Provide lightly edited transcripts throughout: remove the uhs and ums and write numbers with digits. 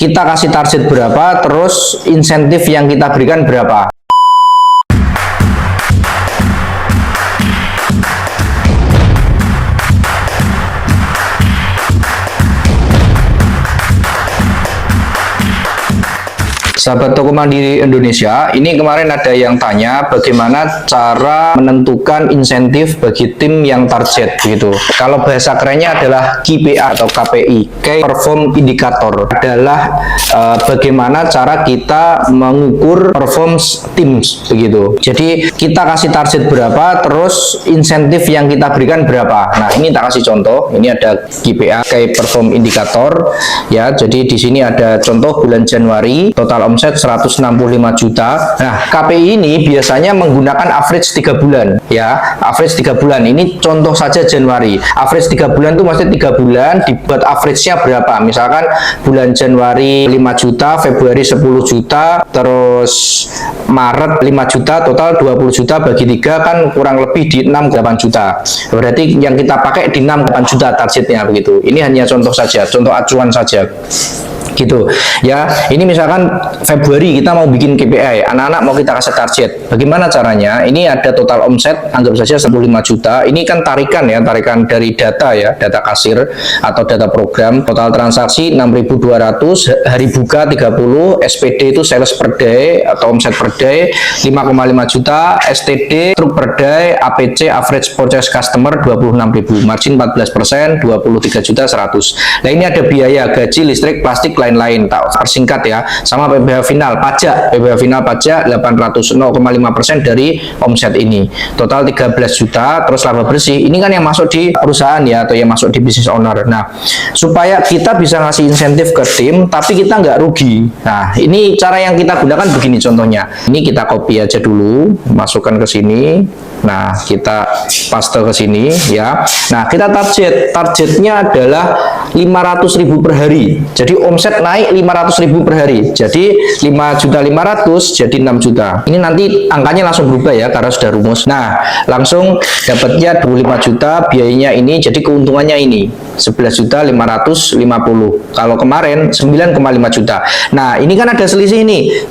kita kasih target berapa, terus insentif yang kita berikan berapa. Sahabat Toko Mandiri Indonesia, ini kemarin ada yang tanya bagaimana cara menentukan insentif bagi tim yang target gitu. Kalau bahasa kerennya adalah KPI atau KPI, Key Perform Indicator, adalah bagaimana cara kita mengukur performance tim begitu. Jadi kita kasih target berapa, terus insentif yang kita berikan berapa. Nah, ini tak kasih contoh. Ini ada KPI, Key Perform Indicator ya. Jadi di sini ada contoh bulan Januari, total omset 165 juta. Nah, KPI ini biasanya menggunakan average 3 bulan ya. Average 3 bulan. Ini contoh saja Januari. Average 3 bulan itu maksudnya 3 bulan dibuat average-nya berapa? Misalkan bulan Januari 5 juta, Februari 10 juta, terus Maret 5 juta, total 20 juta bagi 3 kan kurang lebih di 6,8 juta. Berarti yang kita pakai di 6,8 juta targetnya begitu. Ini hanya contoh saja, contoh acuan saja. Gitu ya. Ini misalkan Februari kita mau bikin KPI, anak-anak mau kita kasih target. Bagaimana caranya? Ini ada total omset, anggap saja 15 juta. Ini kan tarikan ya, tarikan dari data ya, data kasir atau data program. Total transaksi 6.200, hari buka 30, SPD itu sales per day atau omset per day 5,5 juta, STD truk per day, APC average purchase customer 26.000, margin 14%, 23 juta 100. Nah, ini ada biaya gaji, listrik, plastik, lain-lain, tak persingkat ya, sama PBH final pajak, PBH final pajak 800, 0,5% dari omset ini, total 13 juta, terus laba bersih, ini kan yang masuk di perusahaan ya, atau yang masuk di business owner. Nah, supaya kita bisa ngasih insentif ke tim, tapi kita nggak rugi. Nah, ini cara yang kita gunakan begini contohnya. Ini kita copy aja dulu, masukkan ke sini. Nah, kita paste ke sini ya. Nah, kita targetnya adalah 500.000 per hari. Jadi omset naik 500.000 per hari. Jadi 5.500.000 jadi 6 juta. Ini nanti angkanya langsung berubah ya karena sudah rumus. Nah, langsung dapatnya 25 juta, biayanya ini, jadi keuntungannya ini 11.550. Kalau kemarin 9,5 juta. Nah, ini kan ada selisih nih.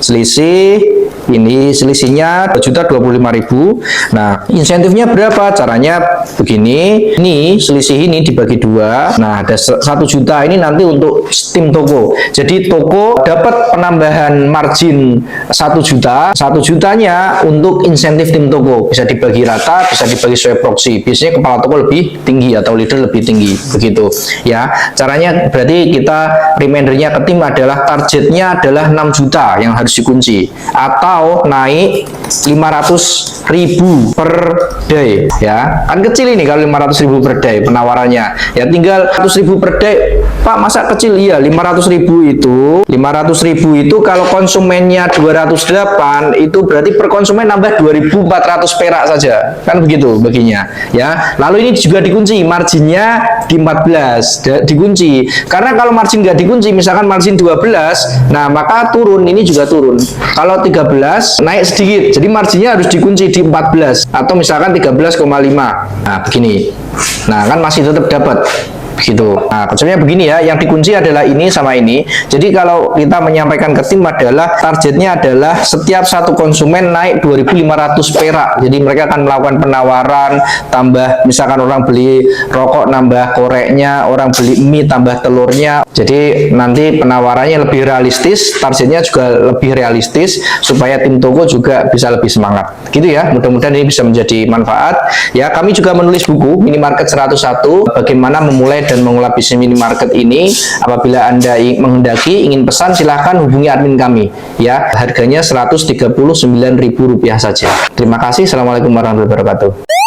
Ini selisihnya 2.025.000. Nah, insentifnya berapa? Caranya begini. Ini selisih ini dibagi 2. Nah, ada 1 juta ini nanti untuk tim toko. Jadi toko dapat penambahan margin 1 juta. 1 jutanya untuk insentif tim toko. Bisa dibagi rata, bisa dibagi sesuai proxy. Biasanya kepala toko lebih tinggi atau leader lebih tinggi. Begitu ya. Caranya berarti kita remindernya ke tim adalah targetnya adalah 6 juta yang harus dikunci. Atau naik 500.000 per day ya. Kan kecil ini kalau 500.000 per day penawarannya. Ya tinggal 100.000 per day. Pak, masa kecil? Iya, 500.000 itu. 500.000 itu kalau konsumennya 208 itu berarti per konsumen nambah 2.400 perak saja. Kan begitu baginya ya. Lalu ini juga dikunci marginnya di 14 dikunci. Karena kalau margin nggak dikunci, misalkan margin 12, nah maka turun, ini juga turun. Kalau 13 naik sedikit, jadi marginnya harus dikunci di 14 atau misalkan 13,5. Nah, begini. Nah, kan masih tetap dapat. Gitu. Nah, konsepnya begini ya, yang dikunci adalah ini sama ini. Jadi kalau kita menyampaikan ke tim adalah targetnya adalah setiap satu konsumen naik 2.500 perak. Jadi mereka akan melakukan penawaran, tambah misalkan orang beli rokok nambah koreknya, orang beli mie tambah telurnya. Jadi nanti penawarannya lebih realistis, targetnya juga lebih realistis supaya tim toko juga bisa lebih semangat. Gitu ya. Mudah-mudahan ini bisa menjadi manfaat. Ya, kami juga menulis buku Minimarket 101 bagaimana memulai dan mengelola bisnis minimarket ini. Apabila Anda menghendaki, ingin pesan, silahkan hubungi admin kami ya. Harganya Rp139.000 saja. Terima kasih. Assalamualaikum warahmatullahi wabarakatuh.